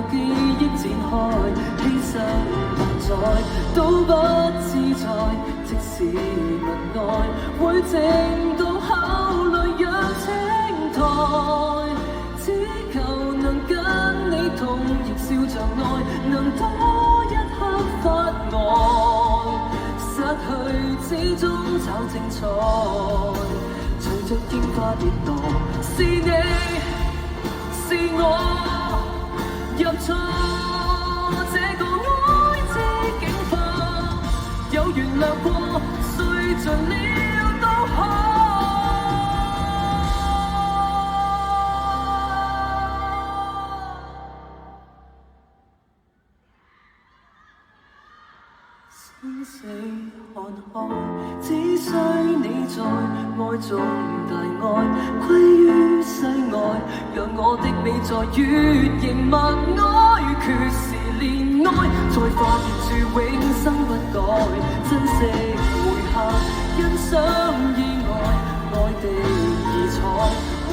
舊記憶展開，犧牲萬載都不自在。即使問愛，會靜到考慮讓青苔，只求能跟你同熱笑着愛，能多一刻發呆。失去始終找精彩，隨着櫻花跌落，是你是我入錯這個愛之境況，有原諒過，睡盡了都可。生死看開，只需你在愛中大愛，歸於世外，讓我的你在月形默哀，缺時憐愛，在化別處永生不改，珍惜每刻，欣賞意外，愛的異彩，會